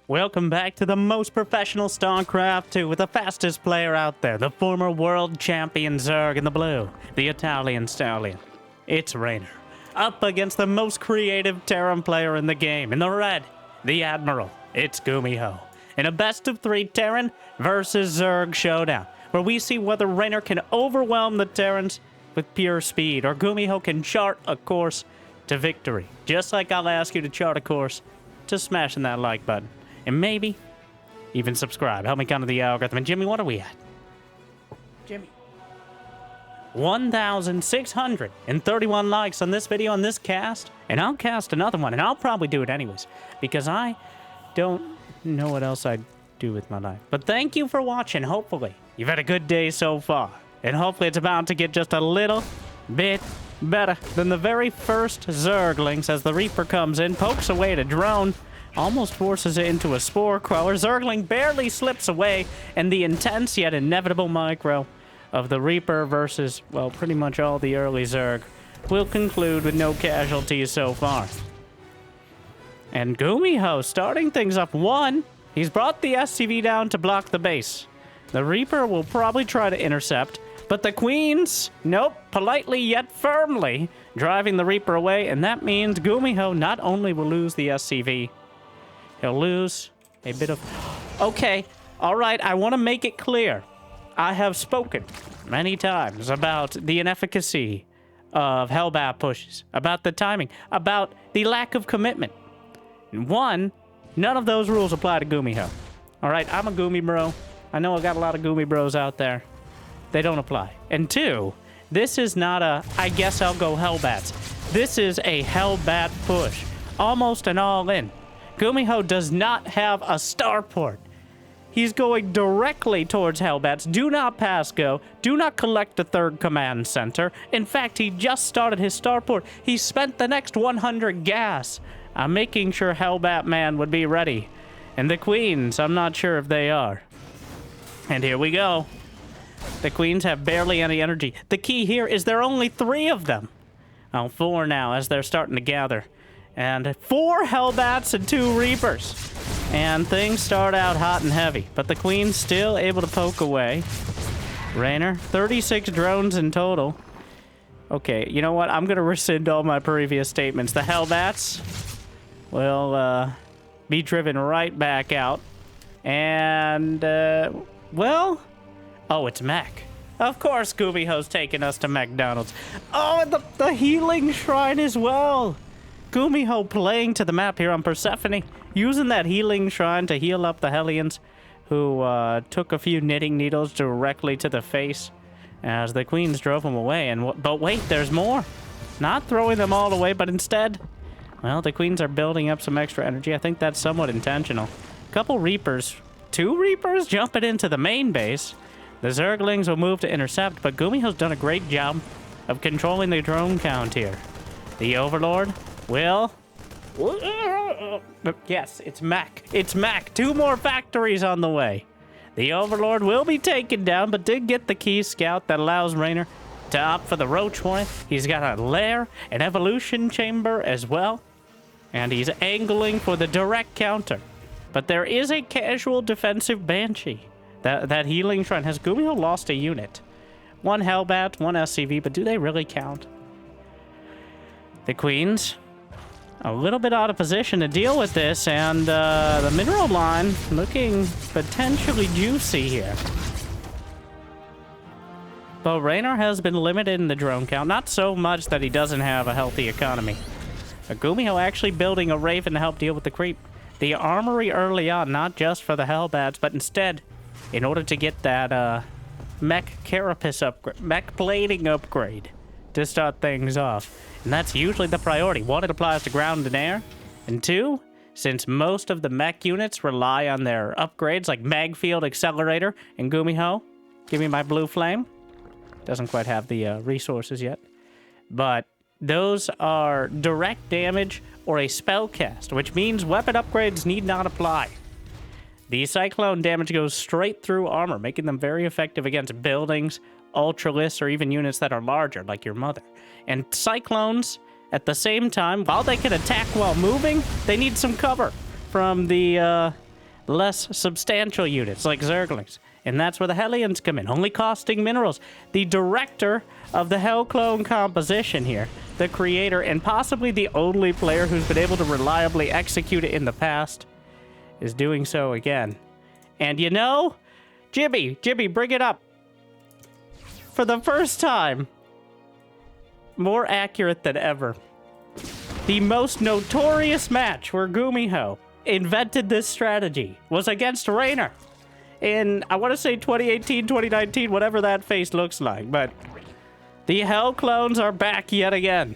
Welcome back to the most professional StarCraft 2 with the fastest player out there, the former world champion Zerg in the blue, the Italian stallion. It's Reynor, up against the most creative Terran player in the game, in the red, the Admiral. It's GuMiho, in a best-of-3 Terran versus Zerg showdown, where we see whether Reynor can overwhelm the Terrans with pure speed, or GuMiho can chart a course to victory. Just like I'll ask you to chart a course to smashing that like button. And maybe even subscribe. Help me counter the algorithm. And Jimmy, what are we at? Jimmy. 1,631 likes on this video, on this cast. And I'll cast another one. And I'll probably do it anyways. Because I don't know what else I'd do with my life. But thank you for watching. Hopefully you've had a good day so far. And hopefully it's about to get just a little bit better than the very first Zerglings as the Reaper comes in, pokes away at a drone, almost forces it into a spore crawler. Zergling barely slips away, and the intense yet inevitable micro of the Reaper versus, well, pretty much all the early Zerg will conclude with no casualties so far. And GuMiho starting things up one. He's brought the SCV down to block the base. The Reaper will probably try to intercept, but the Queens, nope, politely yet firmly driving the Reaper away, and that means GuMiho not only will lose the SCV, he'll lose a bit of... Okay, all right, I want to make it clear. I have spoken many times about the inefficacy of Hellbat pushes, about the timing, about the lack of commitment. One, none of those rules apply to GuMiho. All right, I'm a Gumi bro. I know I got a lot of Gumi bros out there. They don't apply. And two, this is not a, I guess I'll go Hellbats. This is a Hellbat push. Almost an all-in. GuMiho does not have a starport. He's going directly towards Hellbats. Do not pass go. Do not collect a third command center. In fact, he just started his starport. He spent the next 100 gas. I'm making sure Hellbat man would be ready. And the Queens, I'm not sure if they are. And here we go. The Queens have barely any energy. The key here is there are only 3 of them. Oh, 4 now as they're starting to gather. And 4 Hellbats and 2 Reapers. And things start out hot and heavy. But the Queen's still able to poke away. Reynor, 36 drones in total. Okay, you know what? I'm going to rescind all my previous statements. The Hellbats will be driven right back out. And, well... Oh, it's Mech. Of course GuMiho's taking us to McDonald's. Oh, and the healing shrine as well. GuMiho playing to the map here on Persephone, using that healing shrine to heal up the Hellions, who took a few knitting needles directly to the face as the Queens drove them away. But wait, there's more. Not throwing them all away, but instead, well, the Queens are building up some extra energy. I think that's somewhat intentional. Couple Reapers, 2 Reapers jumping into the main base. The Zerglings will move to intercept, but GuMiho's done a great job of controlling the drone count here. The Overlord will... Yes, it's Mech. It's Mech. 2 more factories on the way. The Overlord will be taken down, but did get the key scout that allows Reynor to opt for the Roach Hornet. He's got a lair, an evolution chamber as well, and he's angling for the direct counter. But there is a casual defensive Banshee. That healing shrine. Has GuMiho lost a unit? 1 Hellbat, 1 SCV, but do they really count? The Queens, a little bit out of position to deal with this, and the mineral line looking potentially juicy here. But Reynor has been limited in the drone count, not so much that he doesn't have a healthy economy. But GuMiho actually building a Raven to help deal with the creep. The armory early on, not just for the Hellbats, but instead... in order to get that mech carapace upgrade, mech plating upgrade to start things off. And that's usually the priority. 1, it applies to ground and air. And 2, since most of the mech units rely on their upgrades like Magfield Accelerator and GuMiho, give me my blue flame. Doesn't quite have the resources yet. But those are direct damage or a spell cast, which means weapon upgrades need not apply. The Cyclone damage goes straight through armor, making them very effective against buildings, ultralisks, or even units that are larger, like your mother. And Cyclones, at the same time, while they can attack while moving, they need some cover from the less substantial units like Zerglings. And that's where the Hellions come in, only costing minerals. The director of the Hell Clone composition here, the creator, and possibly the only player who's been able to reliably execute it in the past, is doing so again. And you know, Jibby, bring it up. For the first time, more accurate than ever, the most notorious match where GuMiho invented this strategy was against Reynor in, I want to say 2018, 2019, whatever that face looks like, but the Hell Clones are back yet again.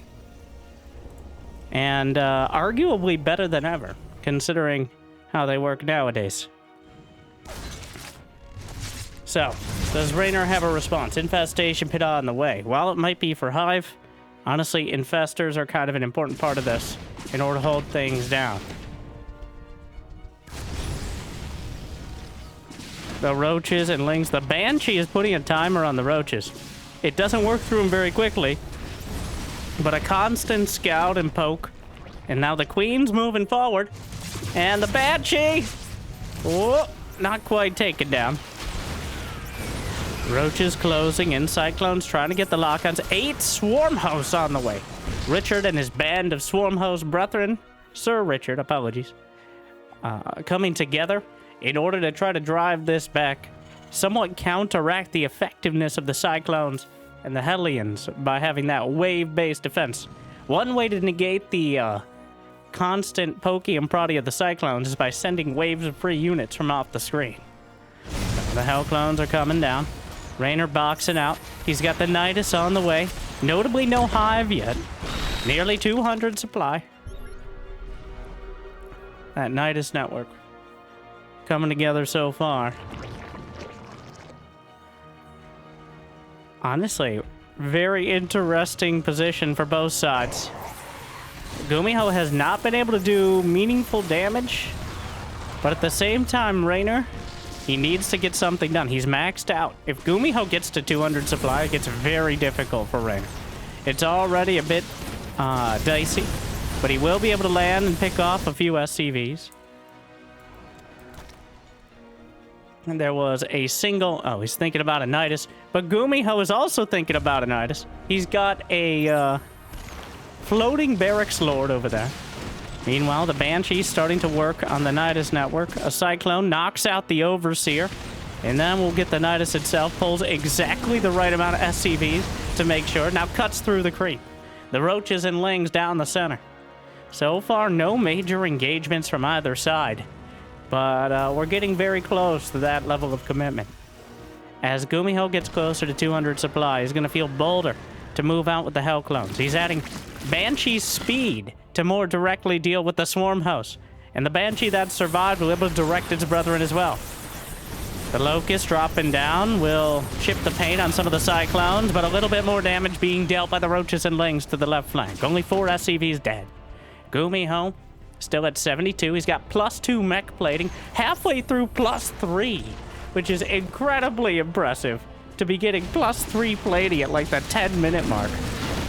And arguably better than ever, considering how they work nowadays. So, does Reynor have a response? Infestation pit on the way. While it might be for Hive, honestly, infestors are kind of an important part of this in order to hold things down. The roaches and lings. The Banshee is putting a timer on the roaches. It doesn't work through them very quickly, but a constant scout and poke. And now the Queen's moving forward. And the Banshee! Oh, not quite taken down. Roaches closing in. Cyclones trying to get the lock-ons. 8 swarm hosts on the way. Richard and his band of swarm host brethren, Sir Richard, apologies, coming together in order to try to drive this back, somewhat counteract the effectiveness of the Cyclones and the Hellions by having that wave-based defense. One way to negate the constant pokey and proddy of the Cyclones is by sending waves of free units from off the screen. The Hell Clones are coming down. Reynor boxing out. He's got the Nidus on the way. Notably no Hive yet. Nearly 200 supply. That Nidus network coming together so far. Honestly, very interesting position for both sides. GuMiho has not been able to do meaningful damage, but at the same time, Reynor, he needs to get something done. He's maxed out. If GuMiho gets to 200 supply, it gets very difficult for Reynor. It's already a bit dicey, but he will be able to land and pick off a few SCVs. And there was a single... Oh, he's thinking about a Nidus. But GuMiho is also thinking about a Nidus. He's got a floating barracks lord over there. Meanwhile, the Banshee's starting to work on the Nidus network. A Cyclone knocks out the Overseer. And then we'll get the Nidus itself. Pulls exactly the right amount of SCVs to make sure. Now cuts through the creep. The Roaches and Lings down the center. So far, no major engagements from either side. But we're getting very close to that level of commitment. As GuMiho gets closer to 200 supply, he's going to feel bolder to move out with the Hell Clones. He's adding Banshee's speed to more directly deal with the Swarm House. And the Banshee that survived will be able to direct its brethren as well. The Locust dropping down will chip the paint on some of the Cyclones, but a little bit more damage being dealt by the Roaches and Lings to the left flank. Only 4 SCVs dead. GuMiho still at 72. He's got +2 mech plating, halfway through +3, which is incredibly impressive to be getting +3 plating at like the 10-minute mark.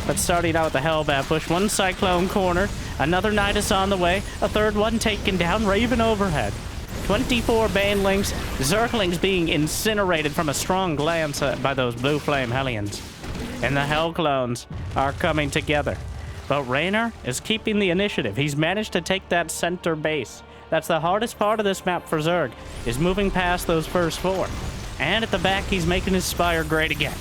But starting out with the Hellbat push, 1 Cyclone corner, another Nidus on the way, a 3rd one taken down, Raven overhead. 24 Banelings, Zerglings being incinerated from a strong glance by those Blue Flame Hellions. And the Hell Clones are coming together. But Reynor is keeping the initiative. He's managed to take that center base. That's the hardest part of this map for Zerg, is moving past those first 4. And at the back, he's making his Spire great again.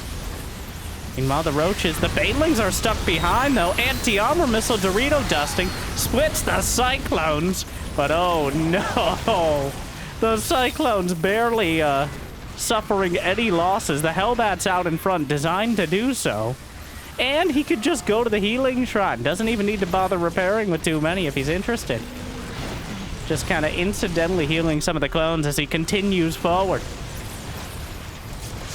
Meanwhile, the Roaches, the Banelings are stuck behind, though. Anti-armor missile Dorito dusting splits the Cyclones. But oh no, the Cyclones barely suffering any losses. The Hellbat's out in front, designed to do so. And he could just go to the healing shrine. Doesn't even need to bother repairing with too many if he's interested. Just kind of incidentally healing some of the clones as he continues forward.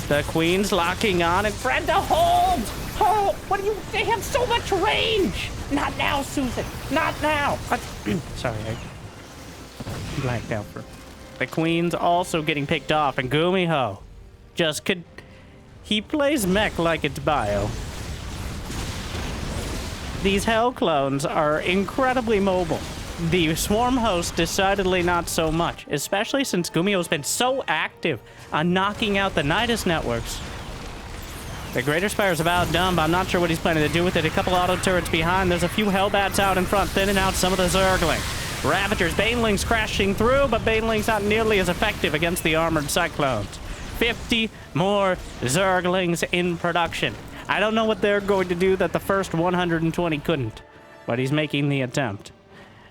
The Queen's locking on and Brenda, hold! Hold! What do you... They have so much range! Not now, Susan! Not now! Sorry, I blanked out for... The Queen's also getting picked off, and GuMiho just could... He plays mech like it's bio. These Hell Clones are incredibly mobile. the Swarm host, decidedly not so much, especially since GuMiho's been so active on knocking out the Nidus networks. The Greater Spire's about done, but I'm not sure what he's planning to do with it. A couple auto turrets behind. There's a few Hellbats out in front, thinning out some of the Zerglings. Ravagers, Banelings crashing through, but Banelings not nearly as effective against the armored Cyclones. 50 more Zerglings in production. I don't know what they're going to do that the first 120 couldn't, but he's making the attempt.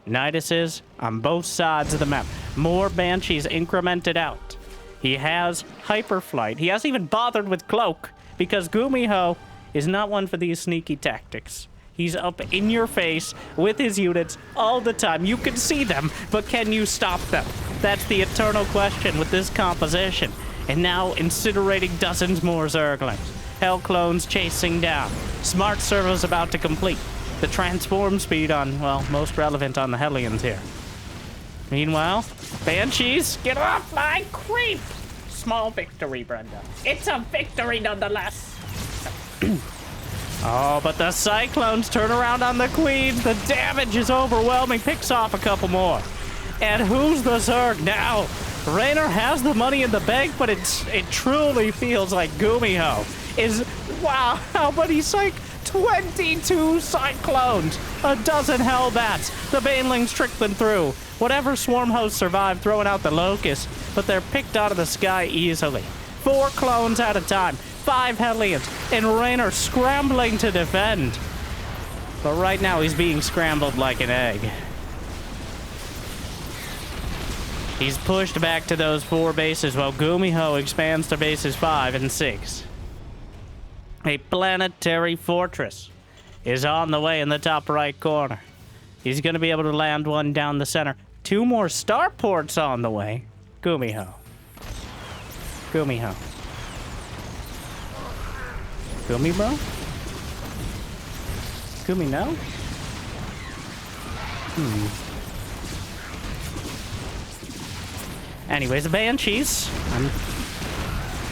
Nidus is on both sides of the map. More Banshees incremented out. He has Hyperflight. He hasn't even bothered with Cloak, because GuMiho is not one for these sneaky tactics. He's up in your face with his units all the time. You can see them, but can you stop them? That's the eternal question with this composition. And now incinerating dozens more Zerglings. Hell clones chasing down. Smart servo's about to complete. The transform speed on, well, most relevant on the Hellions here. Meanwhile, Banshees, get off my creep! Small victory, Brenda. It's a victory nonetheless. Oh, but the Cyclones turn around on the Queens. The damage is overwhelming. Picks off a couple more. And who's the Zerg now? Reynor has the money in the bank, but it truly feels like GuMiho is, wow, how many 22 Cyclones, a dozen Hellbats, the Banelings trickling through. Whatever Swarm hosts survive throwing out the Locusts, but they're picked out of the sky easily. 4 clones at a time, 5 Hellions, and Reynor scrambling to defend. But right now he's being scrambled like an egg. He's pushed back to those 4 bases while GuMiho expands to bases 5 and 6. A planetary fortress is on the way in the top right corner. He's going to be able to land one down the center. 2 more starports on the way. GuMiho. GuMiho. Gumi, bro? Gumi, no? Anyways, the Banshees.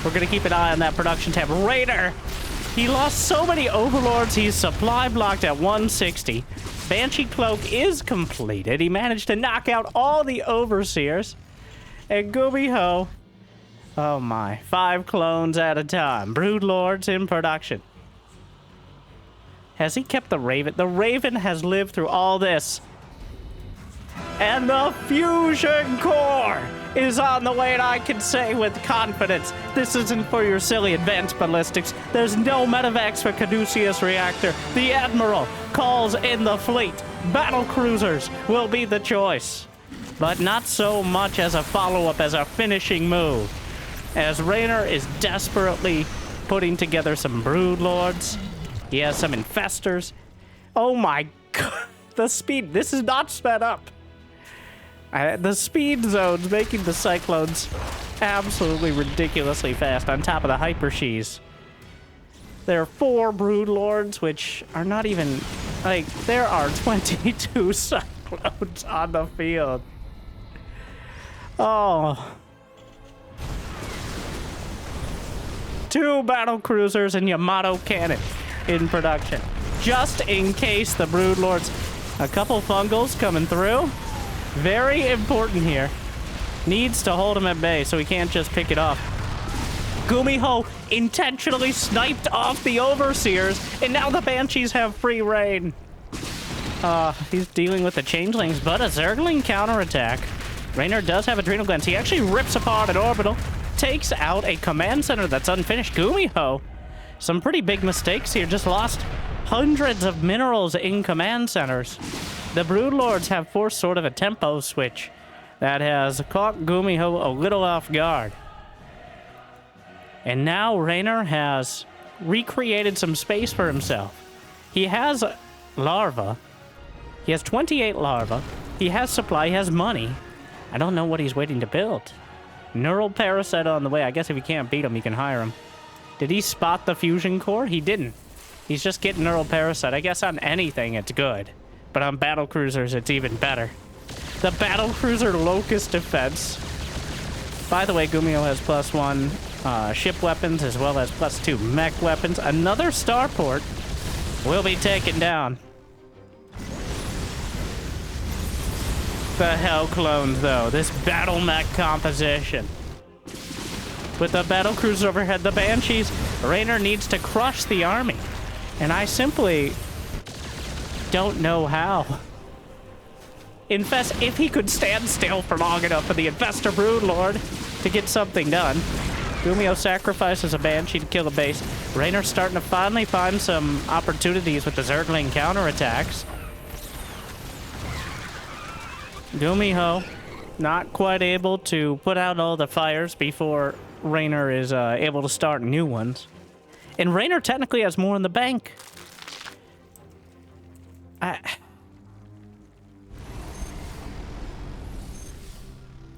We're going to keep an eye on that production tab. Reynor! He lost so many Overlords, he's supply blocked at 160. Banshee Cloak is completed. He managed to knock out all the Overseers. And GuMiho, oh my, 5 clones at a time. Broodlords in production. Has he kept the Raven? The Raven has lived through all this. And the Fusion Core is on the way, and I can say with confidence, this isn't for your silly advanced ballistics. There's no medevacs for Caduceus Reactor. The Admiral calls in the fleet. Battlecruisers will be the choice. But not so much as a follow-up, as a finishing move. As Reynor is desperately putting together some Broodlords. He has some Infestors. Oh my god, the speed, this is not sped up. The speed zone's making the Cyclones absolutely ridiculously fast on top of the Hypershees. There are 4 Broodlords, which are not even, like, there are 22 Cyclones on the field. Oh. 2 Battlecruisers and Yamato Cannon in production. Just in case the Broodlords, a couple Fungals coming through. Very important here. Needs to hold him at bay so he can't just pick it off. GuMiho intentionally sniped off the Overseers, and now the Banshees have free reign. He's dealing with the Changelings, but a Zergling counterattack. Reynor does have Adrenal Glands. He actually rips apart an Orbital, takes out a command center that's unfinished. GuMiho, some pretty big mistakes here. Just lost hundreds of minerals in command centers. The Broodlords have forced sort of a tempo switch that has caught GuMiho a little off guard. And now Reynor has recreated some space for himself. He has larva. He has 28 larva. He has supply. He has money. I don't know what he's waiting to build. Neural Parasite on the way. I guess if you can't beat him, you can hire him. Did he spot the Fusion Core? He didn't. He's just getting Neural Parasite. I guess on anything, it's good. But on Battlecruisers, it's even better. The Battlecruiser Locust Defense. By the way, GuMiho has +1 ship weapons as well as +2 mech weapons. Another starport will be taken down. the Hell Clones, though. This battle mech composition. With the Battlecruiser overhead, the Banshees, Reynor needs to crush the army. And I simply don't know how. If he could stand still for long enough for the Infestor Broodlord to get something done. GuMiho sacrifices a Banshee to kill a base. Reynor's starting to finally find some opportunities with the Zergling counterattacks. GuMiho not quite able to put out all the fires before Reynor is able to start new ones. And Reynor technically has more in the bank.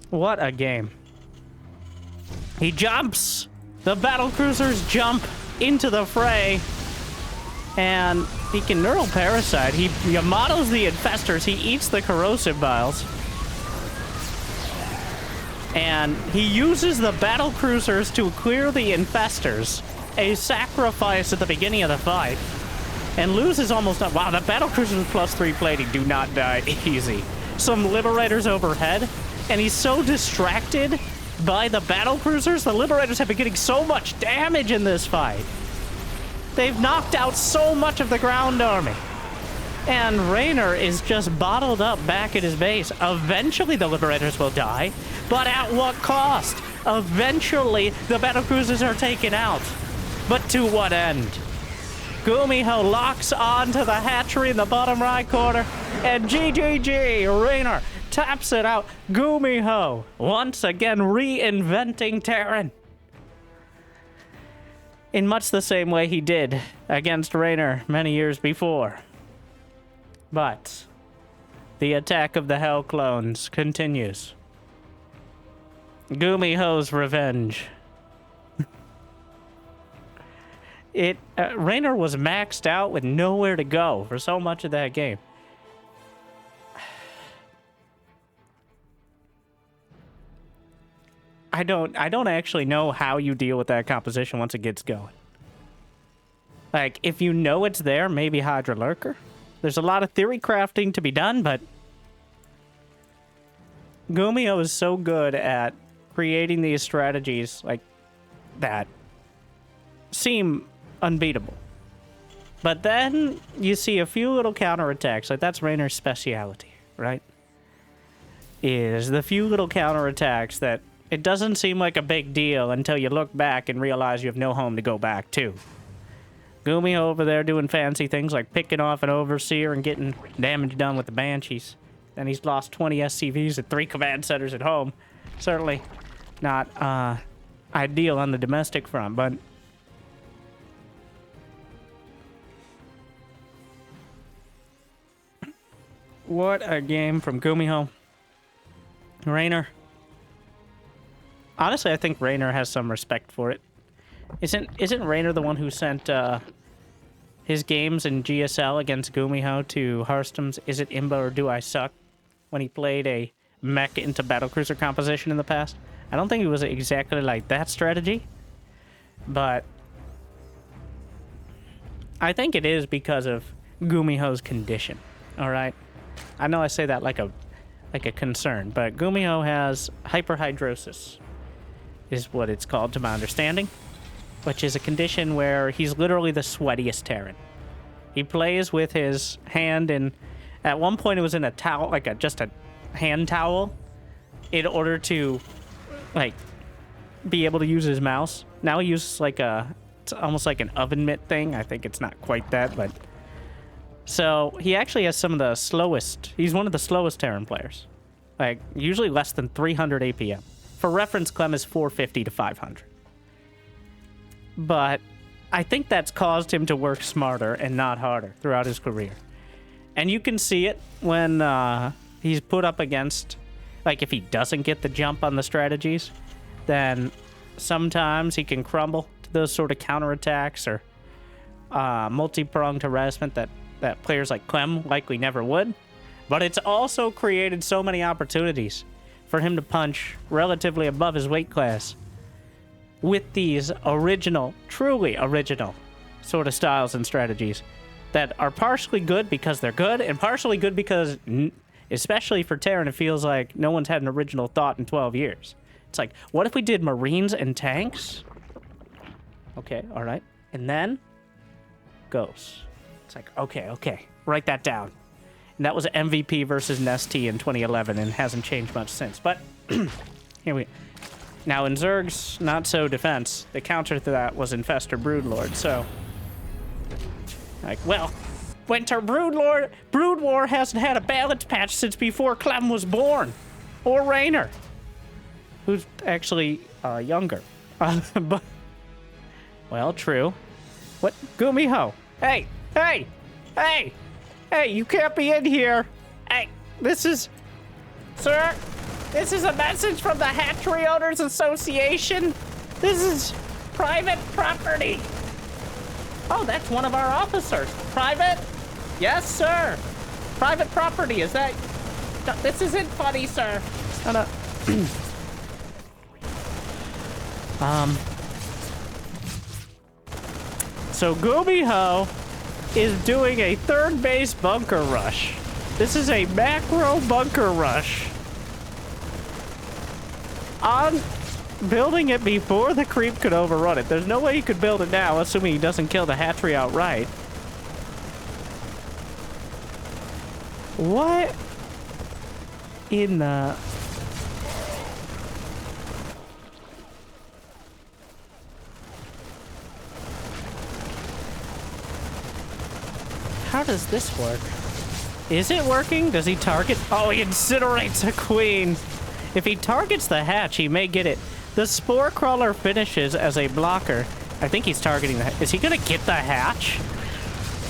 What a game. He jumps! The Battlecruisers jump into the fray. And he can Neural Parasite. He models the Infestors. He eats the Corrosive Vials. And he uses the Battlecruisers to clear the Infestors. A sacrifice at the beginning of the fight. And loses almost... Wow, the Battlecruisers with +3 plating do not die easy. Some Liberators overhead. And he's so distracted by the Battlecruisers. The Liberators have been getting so much damage in this fight. They've knocked out so much of the ground army. And Reynor is just bottled up back at his base. Eventually the Liberators will die. But at what cost? Eventually the Battlecruisers are taken out. But to what end? GuMiho locks onto the hatchery in the bottom right corner. And GGG, Reynor taps it out. GuMiho once again reinventing Terran. In much the same way he did against Reynor many years before. But the attack of the Hell Clones continues. GuMiho's revenge. Reynor was maxed out with nowhere to go for so much of that game. I don't actually know how you deal with that composition once it gets going. Like, if you know it's there, maybe Hydra Lurker. There's a lot of theory crafting to be done, but GuMiho is so good at creating these strategies like that seem unbeatable. But then you see a few little counterattacks. Like, that's Reynor's speciality, right? Is the few little counterattacks that it doesn't seem like a big deal until you look back and realize you have no home to go back to. GuMiho over there doing fancy things like picking off an Overseer and getting damage done with the Banshees. Then he's lost 20 SCVs at 3 command centers at home. Certainly not ideal on the domestic front, but what a game from GuMiho. Reynor. Honestly, I think Reynor has some respect for it. Isn't Reynor the one who sent his games in GSL against GuMiho to Hearthstone's Is It Imba or Do I Suck when he played a mech into Battlecruiser composition in the past? I don't think it was exactly like that strategy, but I think it is because of GuMiho's condition. All right, I know I say that like a concern, but GuMiho has hyperhidrosis, is what it's called to my understanding, which is a condition where he's literally the sweatiest Terran. He plays with his hand, and at one point it was in a towel, like just a hand towel, in order to like be able to use his mouse. Now he uses like it's almost like an oven mitt thing. I think it's not quite that, but so he actually has some of the slowest. He's one of the slowest Terran players, like usually less than 300 APM. For reference, Clem is 450 to 500. But I think that's caused him to work smarter and not harder throughout his career. And you can see it when he's put up against, like if he doesn't get the jump on the strategies, then sometimes he can crumble to those sort of counterattacks or multi-pronged harassment that players like Clem likely never would. But it's also created so many opportunities for him to punch relatively above his weight class with these original, truly original sort of styles and strategies that are partially good because they're good and partially good because Especially for Terran, it feels like no one's had an original thought in 12 years. It's like, what if we did Marines and tanks? Okay, all right. And then Ghosts. It's like, okay, write that down. And that was MVP versus Nesty in 2011 and hasn't changed much since. But here we now in Zerg's not so defense, the counter to that was Infestor Broodlord. So like, well, Winter Brood War hasn't had a balance patch since before Clem was born. Or Reynor, who's actually younger. But, well, true. What? GuMiho. Hey, you can't be in here. Hey, Sir, this is a message from the Hatchery Owners Association. This is private property. Oh, that's one of our officers. Private? Yes, sir. Private property, is that... This isn't funny, sir. So GuMiho is doing a third base bunker rush. This is a macro bunker rush. On building it before the creep could overrun it. There's no way he could build it now, assuming he doesn't kill the hatchery outright. What in the... How does this work? Is it working? Does he target? Oh, he incinerates a queen. If he targets the hatch, he may get it. The spore crawler finishes as a blocker. I think he's targeting the... Is he gonna get the hatch?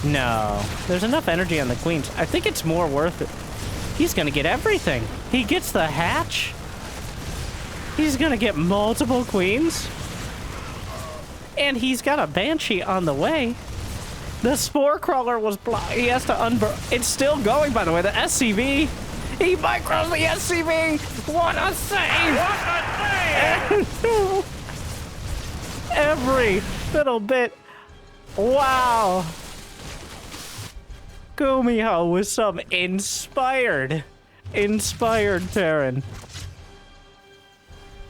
No. There's enough energy on the queens. I think it's more worth it. He's gonna get everything. He gets the hatch. He's gonna get multiple queens. And he's got a banshee on the way. The spore crawler was blocked. He has to It's still going, by the way. The SCV. He micros the SCV. What a save! What a save! Every little bit. Wow. GuMiho with some inspired Terran.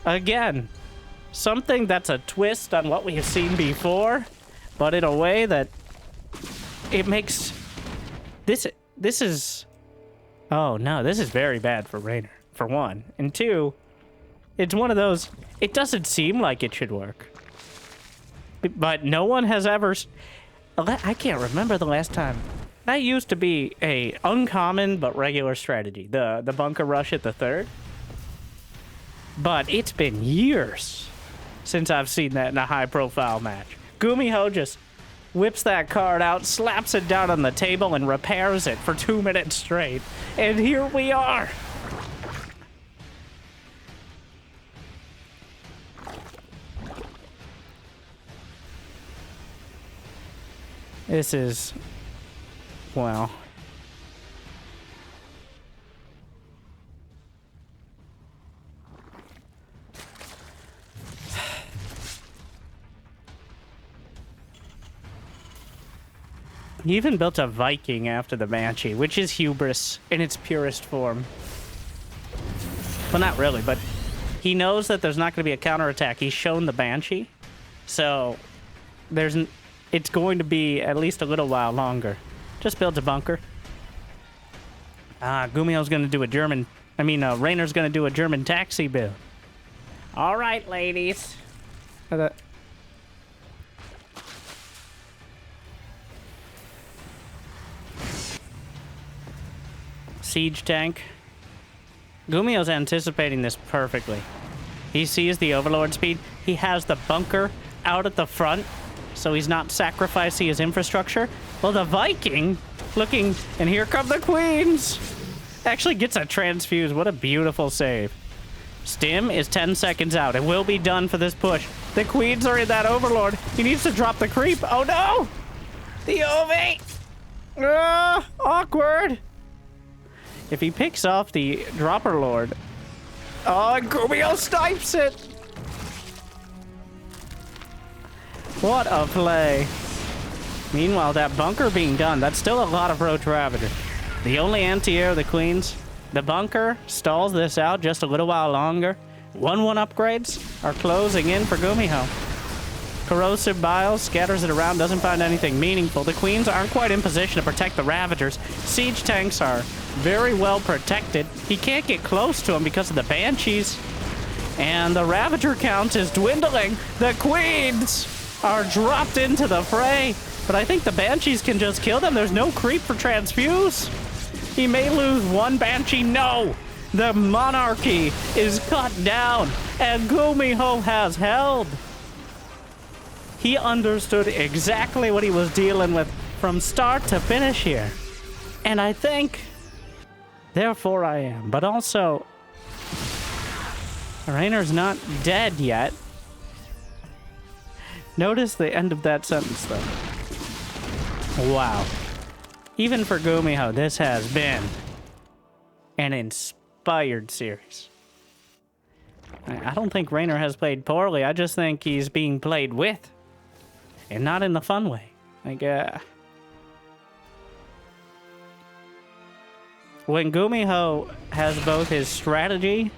Again, something that's a twist on what we have seen before, but in a way that it makes this is... Oh no, this is very bad for Reynor, for one. And two, it's one of those, it doesn't seem like it should work. But no one has ever... I can't remember the last time. That used to be a uncommon but regular strategy, the bunker rush at the third. But it's been years since I've seen that in a high-profile match. GuMiho just whips that card out, slaps it down on the table, and repairs it for 2 minutes straight. And here we are. This is... Wow. He even built a Viking after the Banshee, which is hubris in its purest form. Well, not really, but he knows that there's not going to be a counterattack. He's shown the Banshee, so it's going to be at least a little while longer. Just build a bunker. GuMiho's going to do a Reynor's going to do a German taxi build. All right, ladies. Siege tank. GuMiho's anticipating this perfectly. He sees the overlord speed. He has the bunker out at the front, so he's not sacrificing his infrastructure. Well, the Viking looking, and here come the queens. Actually gets a transfuse. What a beautiful save. Stim is 10 seconds out. It will be done for this push. The queens are in that overlord. He needs to drop the creep. Oh no! The OV! Awkward. If he picks off the dropper lord... Oh, GuMiho snipes it! What a play. Meanwhile, that bunker being done, that's still a lot of Roach Ravager. The only anti-air of the queens The bunker stalls this out just a little while longer. 1-1 upgrades are closing in for GuMiho. Corrosive Bile scatters it around, doesn't find anything meaningful. The Queens aren't quite in position to protect the Ravagers. Siege tanks are very well protected. He can't get close to them because of the Banshees. And the Ravager count is dwindling. The Queens are dropped into the fray. But I think the Banshees can just kill them. There's no creep for Transfuse. He may lose one Banshee. No! The Monarchy is cut down. And GuMiho has held. He understood exactly what he was dealing with from start to finish here. And I think, therefore I am. But also, Reynor's not dead yet. Notice the end of that sentence, though. Wow. Even for GuMiho, this has been an inspired series. I don't think Reynor has played poorly. I just think he's being played with. And not in the fun way. Like, when GuMiho has both his strategy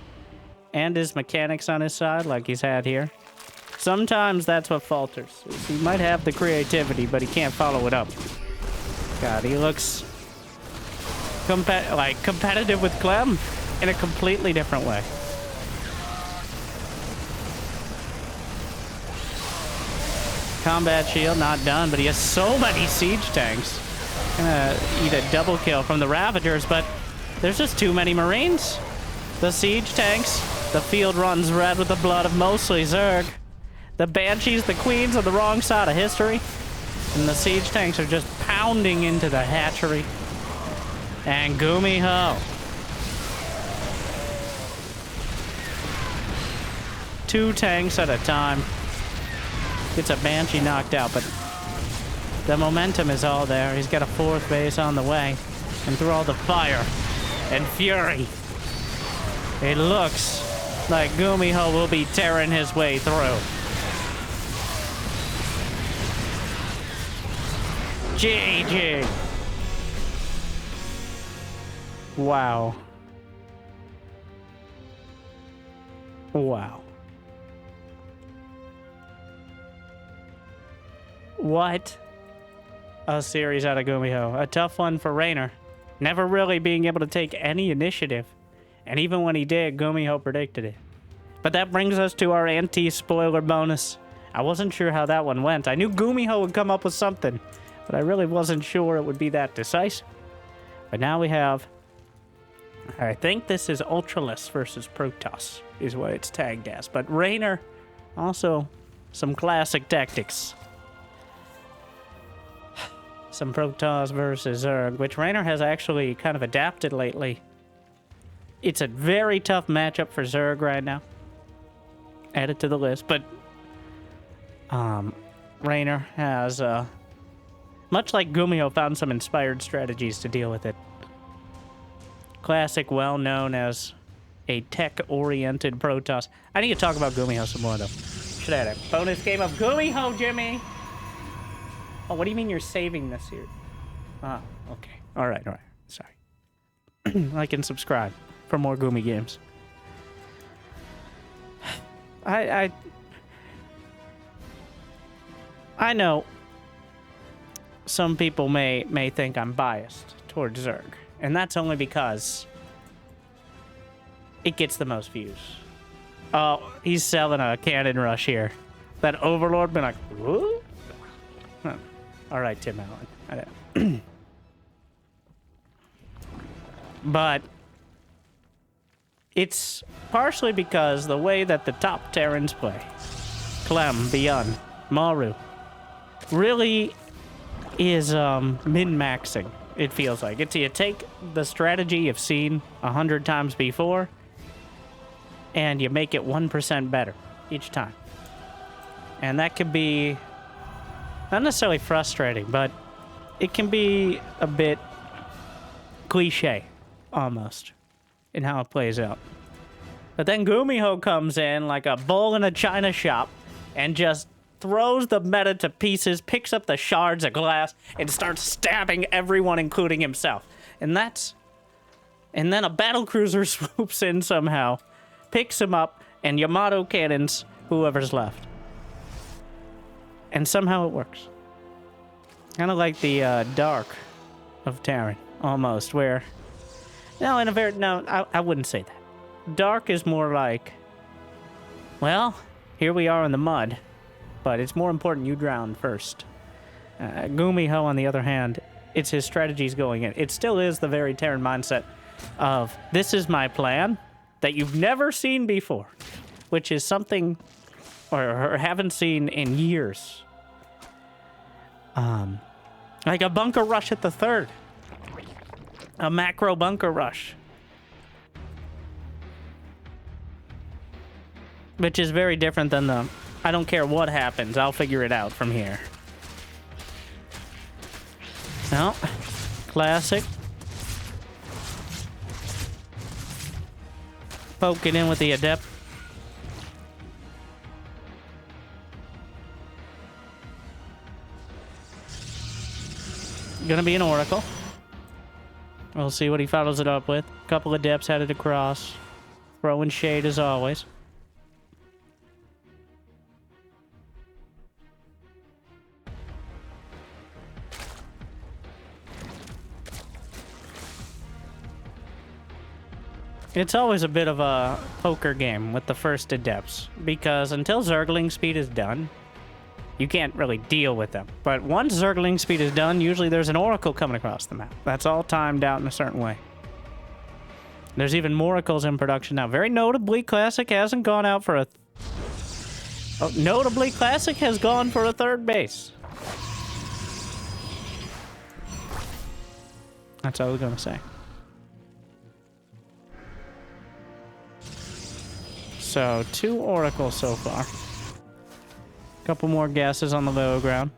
and his mechanics on his side, like he's had here, sometimes that's what falters. He might have the creativity, but he can't follow it up. God, he looks competitive with Clem in a completely different way. Combat shield not done, but he has so many siege tanks. Gonna eat a double kill from the Ravagers, but there's just too many Marines. The siege tanks, the field runs red with the blood of mostly Zerg. The Banshees, the Queens on the wrong side of history. And the siege tanks are just pounding into the hatchery. And GuMiho. 2 tanks at a time. Gets a Banshee knocked out, but the momentum is all there. He's got a 4th base on the way. And through all the fire and fury, it looks like GuMiho will be tearing his way through. GG. Wow. Wow. What a series out of GuMiho. A tough one for Reynor. Never really being able to take any initiative. And even when he did, GuMiho predicted it. But that brings us to our anti-spoiler bonus. I wasn't sure how that one went. I knew GuMiho would come up with something, but I really wasn't sure it would be that decisive. But now we have... I think this is Ultralisk versus Protoss, is what it's tagged as. But Reynor, also some classic tactics. Some Protoss versus Zerg, which Reynor has actually kind of adapted lately. It's a very tough matchup for Zerg right now. Add it to the list, but Reynor has, much like GuMiho, found some inspired strategies to deal with it. Classic, well known as a tech-oriented Protoss. I need to talk about GuMiho some more, though. Should add a bonus game of GuMiho, Jimmy! Oh, what do you mean you're saving this here? Ah, okay. Alright. Sorry. Like and subscribe for more Gumi games. I know some people may think I'm biased towards Zerg, and that's only because it gets the most views. Oh, he's selling a cannon rush here. That Overlord been like, whoa? Huh. All right, Tim Allen. But it's partially because the way that the top Terrans play, Clem, Beyond, Maru, really is min-maxing, it feels like. It's you take the strategy you've seen 100 times before, and you make it 1% better each time. And that could be not necessarily frustrating, but it can be a bit cliche, almost, in how it plays out. But then GuMiho comes in like a bull in a china shop and just throws the meta to pieces, picks up the shards of glass, and starts stabbing everyone, including himself. And that's And then a battlecruiser swoops in somehow, picks him up, and Yamato cannons whoever's left. And somehow it works. Kind of like the Dark of Terran, almost, where... No, in a very... No, I wouldn't say that. Dark is more like... Well, here we are in the mud, but it's more important you drown first. GuMiho, on the other hand, it's his strategies going in. It still is the very Terran mindset of, this is my plan that you've never seen before, which is something or haven't seen in years. Like a bunker rush at the 3rd. A macro bunker rush. Which is very different than the, I don't care what happens, I'll figure it out from here. No. Classic. Poke it in with the adept. Gonna be an oracle. We'll see what he follows it up with. A couple of adepts headed across. Throwing shade as always. It's always a bit of a poker game with the first adepts, because until Zergling speed is done, you can't really deal with them. But once Zergling speed is done, usually there's an oracle coming across the map. That's all timed out in a certain way. There's even more oracles in production now. Very notably, Classic hasn't gone out for a... notably, Classic has gone for a 3rd base. That's all I was going to say. So, 2 oracles so far. Couple more guesses on the low ground.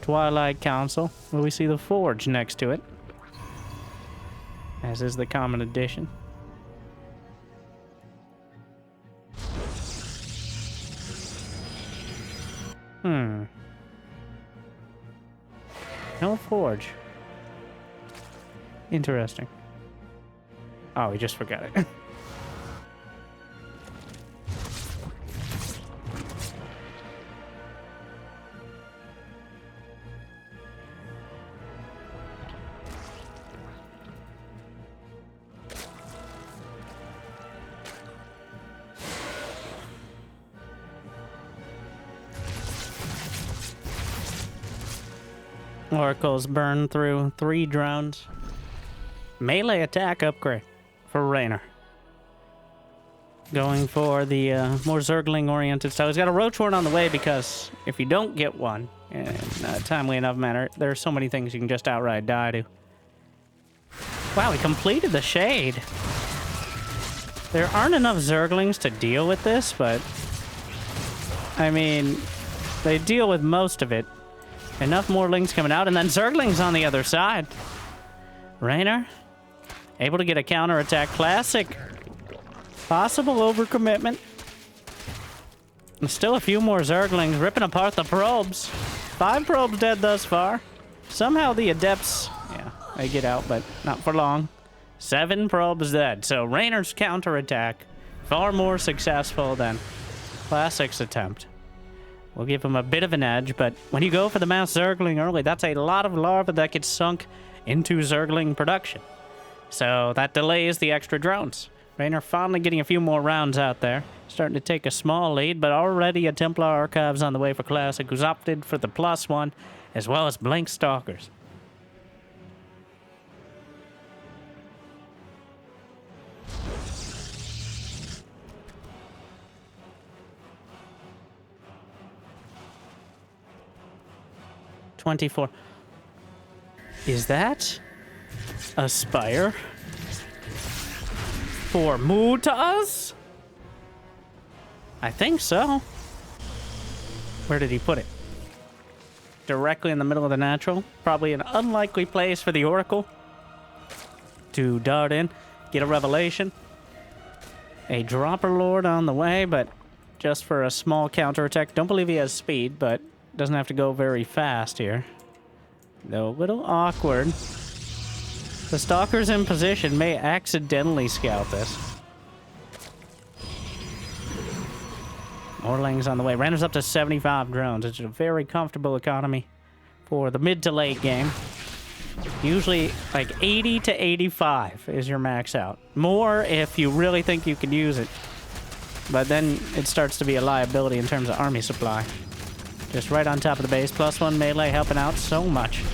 Twilight Council. Will we see the Forge next to it? As is the common edition. No Forge. Interesting. Oh, we just forgot it. Oracles burn through 3 drones. Melee attack upgrade for Reynor. Going for the more Zergling-oriented style. He's got a Roach Horn on the way because if you don't get one in a timely enough manner, there are so many things you can just outright die to. Wow, he completed the Shade. There aren't enough Zerglings to deal with this, but... I mean, they deal with most of it. Enough more Lings coming out, and then Zerglings on the other side. Reynor, able to get a counterattack. Classic. Possible overcommitment. And still a few more Zerglings ripping apart the probes. 5 probes dead thus far. Somehow the Adepts, yeah, they get out, but not for long. 7 probes dead. So Reynor's counterattack, far more successful than Classic's attempt. We'll give him a bit of an edge, but when you go for the mass Zergling early, that's a lot of larva that gets sunk into Zergling production. So that delays the extra drones. Reynor finally getting a few more rounds out there. Starting to take a small lead, but already a Templar Archives on the way for Classic, who's opted for the +1, as well as Blink Stalkers. $24. Is that a Spire for Mutalisk? I think so. Where did he put it? Directly in the middle of the natural. Probably an unlikely place for the Oracle to dart in, get a revelation. A Dropper Lord on the way, but just for a small counterattack. Don't believe he has speed, but doesn't have to go very fast here. Though a little awkward. The stalkers in position may accidentally scout this. Orling's on the way. Reynor's up to 75 drones. It's a very comfortable economy for the mid to late game. Usually like 80 to 85 is your max out. More if you really think you can use it. But then it starts to be a liability in terms of army supply. Just right on top of the base. +1 melee helping out so much.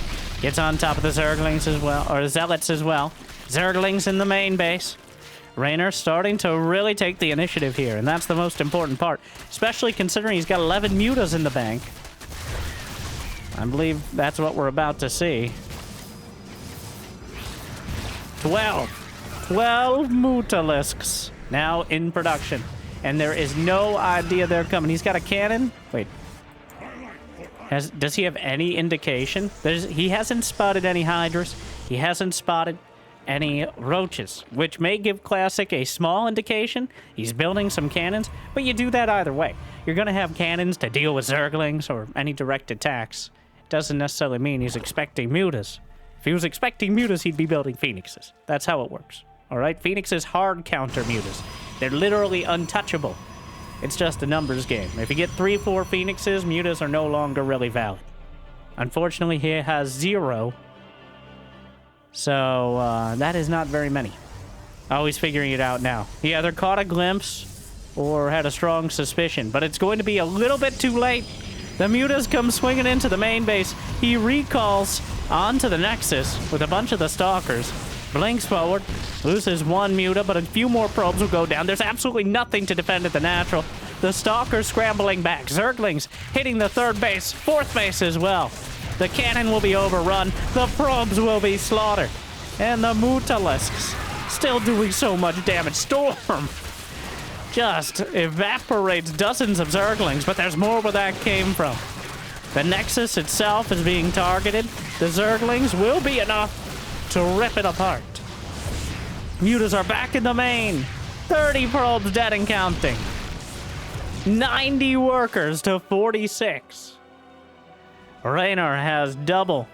Gets on top of the Zerglings as well, or Zealots as well. Zerglings in the main base. Reynor starting to really take the initiative here, and that's the most important part. Especially considering he's got 11 mutas in the bank. I believe that's what we're about to see. 12 Mutalisks now in production. And there is no idea they're coming. He's got a cannon. Wait. Does he have any indication? He hasn't spotted any Hydras. He hasn't spotted any Roaches, which may give Classic a small indication. He's building some cannons, but you do that either way. You're going to have cannons to deal with Zerglings or any direct attacks. It doesn't necessarily mean he's expecting mutas. If he was expecting mutas, he'd be building Phoenixes. That's how it works. All right? Phoenixes hard counter mutas. They're literally untouchable. It's just a numbers game. If you get 3-4 Phoenixes, mutas are no longer really valid. Unfortunately, he has 0. So, that is not very many. Always figuring it out now. He either caught a glimpse or had a strong suspicion, but it's going to be a little bit too late. The mutas come swinging into the main base. He recalls onto the Nexus with a bunch of the Stalkers. Blinks forward, loses 1 muta, but a few more probes will go down. There's absolutely nothing to defend at the natural. The Stalkers scrambling back. Zerglings hitting the 3rd base, 4th base as well. The cannon will be overrun. The probes will be slaughtered. And the Mutalisks still doing so much damage. Storm just evaporates dozens of Zerglings, but there's more where that came from. The Nexus itself is being targeted. The Zerglings will be enough to rip it apart. Mutas are back in the main. 30 probes dead and counting. 90 workers to 46. Reynor has double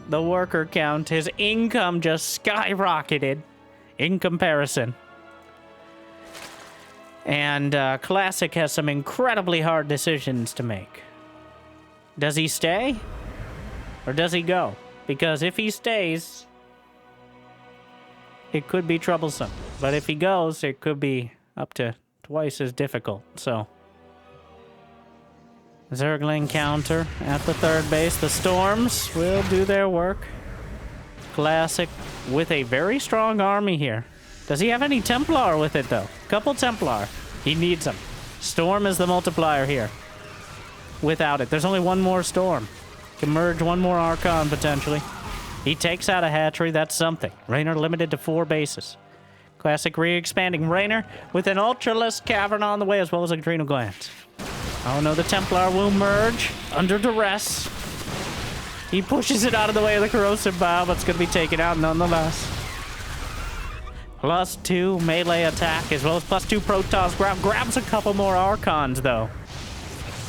the worker count. His income just skyrocketed in comparison. And Classic has some incredibly hard decisions to make. Does he stay? Or does he go? Because if he stays, it could be troublesome. But if he goes, it could be up to twice as difficult. So, Zergling counter at the 3rd base. The Storms will do their work. Classic with a very strong army here. Does he have any Templar with it, though? Couple Templar. He needs them. Storm is the multiplier here. Without it, there's only 1 more Storm. Can merge 1 more Archon, potentially. He takes out a hatchery. That's something. Reynor limited to 4 bases. Classic re-expanding Reynor with an Ultralisk Cavern on the way, as well as Adrenal Glands. Oh no, the Templar will merge under duress. He pushes it out of the way of the Corrosive Bow, but it's going to be taken out nonetheless. +2 melee attack, as well as +2 Protoss grab. Grabs a couple more Archons, though.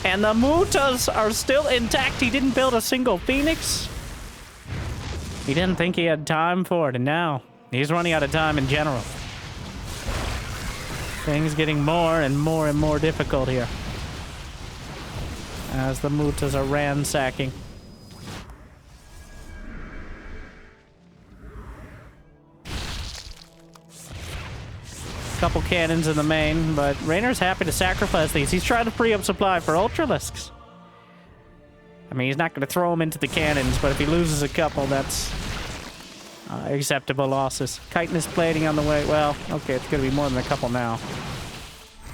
And the Mutas are still intact. He didn't build a single Phoenix. He didn't think he had time for it, and now he's running out of time in general. Things getting more and more difficult here as the Mutas are ransacking. Couple cannons in the main, but Reynor's happy to sacrifice these. He's trying to free up supply for Ultralisks. I mean, he's not going to throw them into the cannons, but if he loses a couple, that's acceptable losses. Chitinous plating on the way. Well, okay, it's going to be more than a couple now.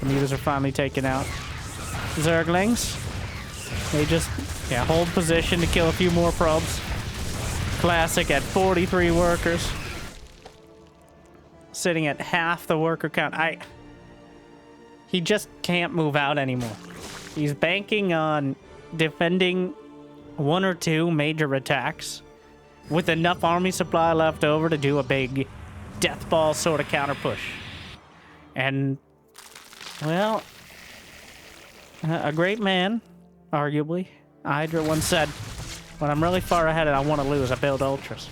The mutas are finally taken out. Zerglings. They just hold position to kill a few more probes. Classic at 43 workers. Sitting at half the worker count. He just can't move out anymore. He's banking on defending 1 or 2 major attacks with enough army supply left over to do a big death ball sort of counter push. And, well, a great man, arguably, Hydra once said, when I'm really far ahead and I want to lose, I build Ultras.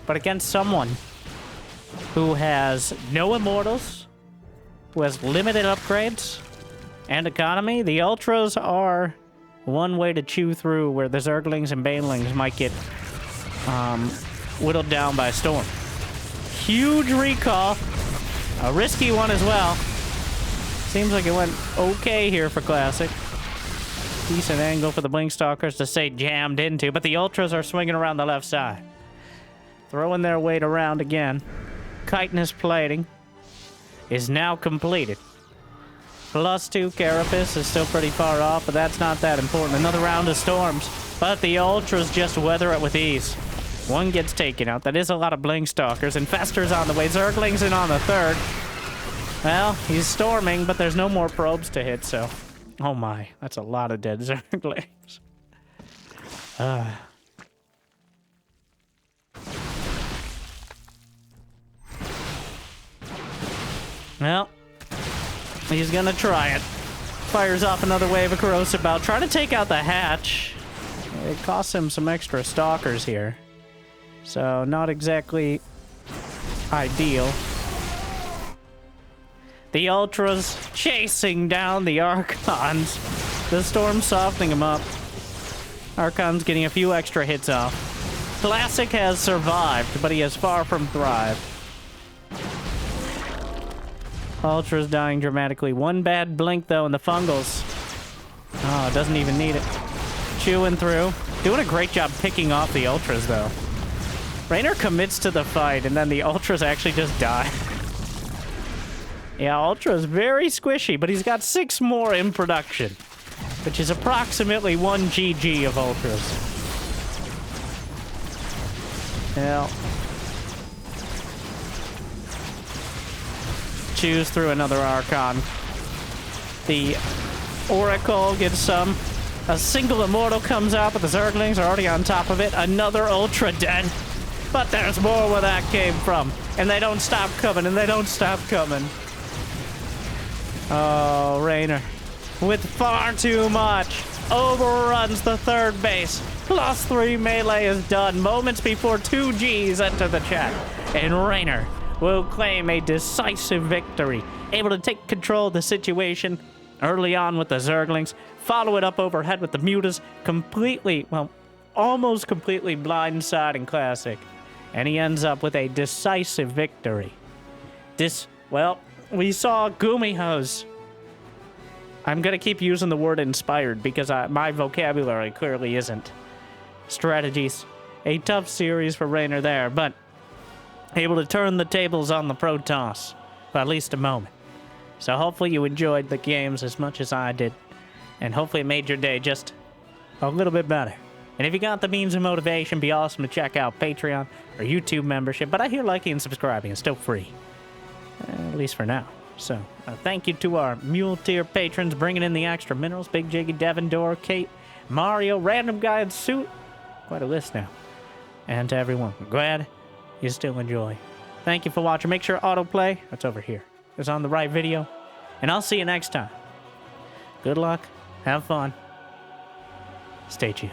but against someone who has no immortals, who has limited upgrades and economy, the Ultras are one way to chew through where the Zerglings and Banelings might get whittled down by a storm. Huge recall. A risky one as well. Seems like it went okay here for Classic. Decent angle for the Blinkstalkers to stay jammed into, but the Ultras are swinging around the left side. Throwing their weight around again. Chitinous plating is now completed. +2 Carapace is still pretty far off, but that's not that important. Another round of storms, but the Ultras just weather it with ease. One gets taken out. That is a lot of Blinkstalkers. Infestor's on the way. Zergling's in on the third. Well, he's storming, but there's no more probes to hit, so... Oh my, that's a lot of dead Zerglings. Well, he's gonna try it. Fires off another wave of corrosive bout. Trying to take out the hatch. It costs him some extra stalkers here. So, not exactly ideal. The Ultras chasing down the Archons. The storm softening them up. Archon's getting a few extra hits off. Classic has survived, but he is far from thrived. Ultra's dying dramatically. One bad blink, though, and the Fungals. Oh, doesn't even need it. Chewing through. Doing a great job picking off the Ultras, though. Reynor commits to the fight, and then the Ultras actually just die. Yeah, Ultra's very squishy, but he's got 6 more in production, which is approximately 1 GG of Ultras. Yeah. Chews through another Archon. The Oracle gets some. A single Immortal comes out, but the Zerglings are already on top of it. Another Ultra dead. But there's more where that came from. And they don't stop coming, and they don't stop coming. Oh, Reynor. With far too much. Overruns the third base. +3 melee is done moments before 2 Gs enter the chat. And Reynor will claim a decisive victory. Able to take control of the situation early on with the Zerglings. Follow it up overhead with the Mutas. Completely, well, almost completely blindsiding Classic. And he ends up with a decisive victory. Well, we saw GuMiho's. I'm going to keep using the word inspired because my vocabulary clearly isn't. Strategies. A tough series for Reynor there, but able to turn the tables on the Protoss for at least a moment. So hopefully you enjoyed the games as much as I did, and hopefully it made your day just a little bit better. And if you got the means and motivation, be awesome to check out Patreon or YouTube membership, but I hear liking and subscribing is still free. At least for now. So, thank you to our Mule Tier patrons bringing in the extra minerals. Big Jiggy, Devin, Dor, Kate, Mario, Random Guy in Suit. Quite a list now. And to everyone, I'm glad you still enjoy. Thank you for watching. Make sure autoplay, that's over here, is on the right video. And I'll see you next time. Good luck. Have fun. Stay chill.